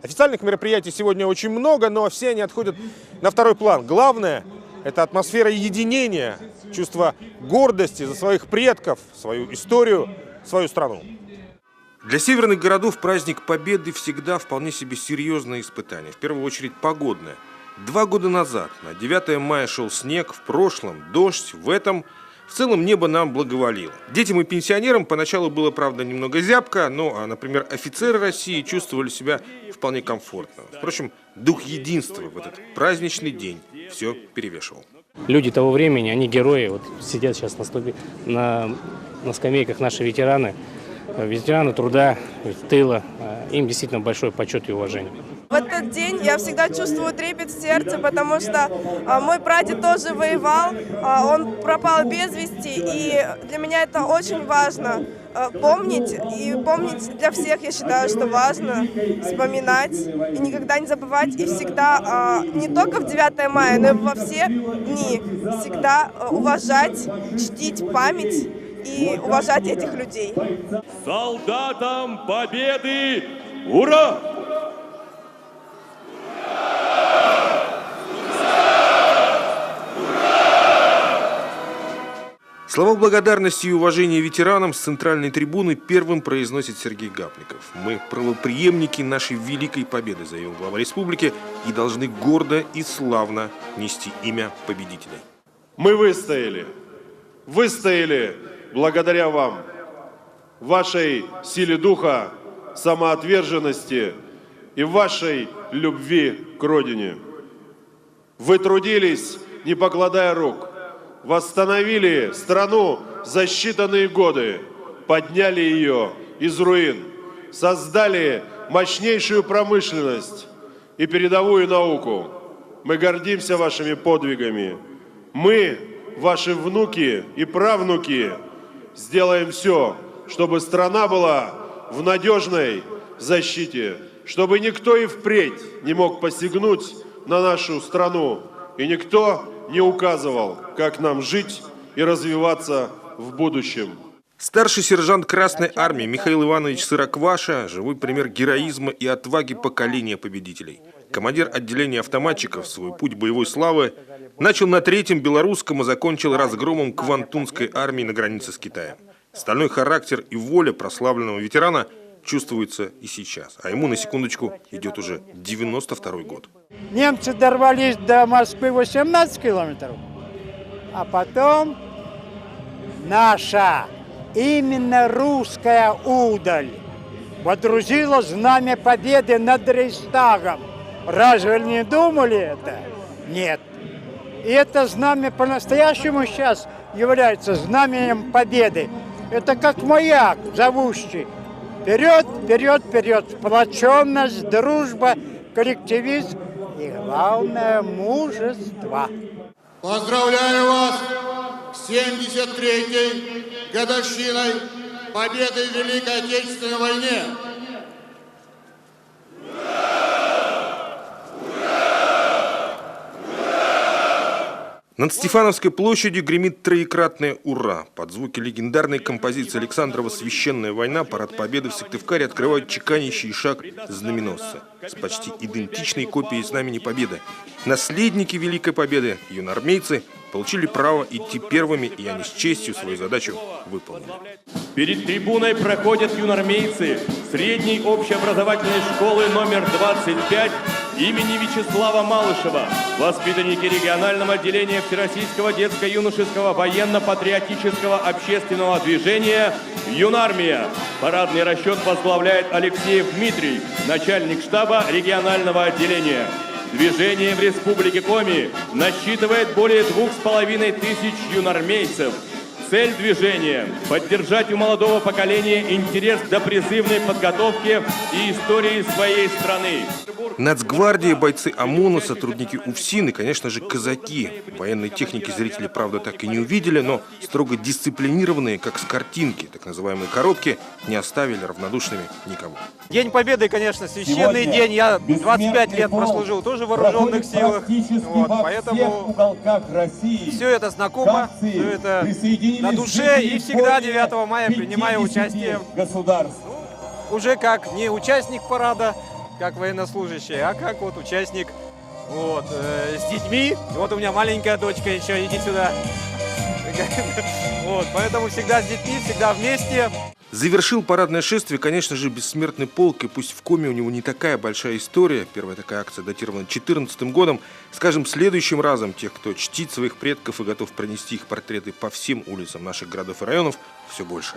Официальных мероприятий сегодня очень много, но все они отходят на второй план. Главное – это атмосфера единения, чувство гордости за своих предков, свою историю, свою страну. Для северных городов праздник Победы всегда вполне себе серьезное испытание. В первую очередь погодное. 2 года назад, на 9 мая, шел снег, в прошлом дождь, в этом в целом небо нам благоволило. Детям и пенсионерам поначалу было, правда, немного зябко, но, например, офицеры России чувствовали себя вполне комфортно. Впрочем, дух единства в этот праздничный день все перевешивал. Люди того времени, они герои. Вот сидят сейчас на скамейках наши ветераны труда, тыла. Им действительно большой почет и уважение. В этот день я всегда чувствую трепет в сердце, потому что мой прадед тоже воевал, он пропал без вести, и для меня это очень важно помнить. И помнить для всех, я считаю, что важно вспоминать и никогда не забывать. И всегда, не только в 9 мая, но и во все дни, всегда уважать, чтить память и уважать этих людей. Солдатам Победы! Ура! Слова благодарности и уважения ветеранам с центральной трибуны первым произносит Сергей Гапников. «Мы правопреемники нашей великой победы», заявил глава республики, и должны гордо и славно нести имя победителя. Мы выстояли благодаря вам, вашей силе духа, самоотверженности и вашей любви к Родине. Вы трудились, не покладая рук, восстановили страну за считанные годы, подняли ее из руин, создали мощнейшую промышленность и передовую науку. Мы гордимся вашими подвигами. Мы, ваши внуки и правнуки, сделаем все, чтобы страна была в надежной защите, чтобы никто и впредь не мог посягнуть на нашу страну, и никто не указывал, как нам жить и развиваться в будущем. Старший сержант Красной Армии Михаил Иванович Сырокваша – живой пример героизма и отваги поколения победителей. Командир отделения автоматчиков свой путь боевой славы начал на 3-м белорусском и закончил разгромом Квантунской армии на границе с Китаем. Стальной характер и воля прославленного ветерана чувствуется и сейчас. А ему, на секундочку, идет уже 92-й год. Немцы дорвались до Москвы 18 километров, а потом наша, именно русская удаль водрузила знамя победы над Рейхстагом. Разве не думали это? Нет. И это знамя по-настоящему сейчас является знаменем победы. Это как маяк, зовущий. Вперед, вперед, вперед. Сплоченность, дружба, коллективизм и, главное, мужество. Поздравляю вас с 73-й годовщиной победы в Великой Отечественной войне. Над Стефановской площадью гремит троекратное «Ура!». Под звуки легендарной композиции Александрова «Священная война» парад Победы в Сыктывкаре открывают чеканящий шаг знаменосца с почти идентичной копией знамени Победы. Наследники Великой Победы, юноармейцы, получили право идти первыми, и они с честью свою задачу выполнили. Перед трибуной проходят юноармейцы средней общеобразовательной школы номер 25 имени Вячеслава Малышева, воспитанники регионального отделения Всероссийского детско-юношеского военно-патриотического общественного движения «Юнармия». Парадный расчет возглавляет Алексеев Дмитрий, начальник штаба регионального отделения. Движение в Республике Коми насчитывает более 2500 юноармейцев. Цель движения – поддержать у молодого поколения интерес к допризывной подготовке и истории своей страны. Нацгвардия, бойцы ОМОНа, сотрудники УФСИН и, конечно же, казаки. Военной техники зрители, правда, так и не увидели, но строго дисциплинированные, как с картинки, так называемые коробки, не оставили равнодушными никого. День Победы, конечно, священный день. Я 25 лет прослужил тоже в вооруженных силах, поэтому все это знакомо, все это на душе, и всегда 9 мая принимаю участие уже как не участник парада, как военнослужащий, а как вот участник, вот, с детьми. Вот у меня маленькая дочка еще, иди сюда. Вот, поэтому всегда с детьми, всегда вместе. Завершил парадное шествие, конечно же, бессмертный полк, и пусть в Коми у него не такая большая история, первая такая акция датирована 2014 годом, скажем, следующим разом тех, кто чтит своих предков и готов пронести их портреты по всем улицам наших городов и районов, все больше.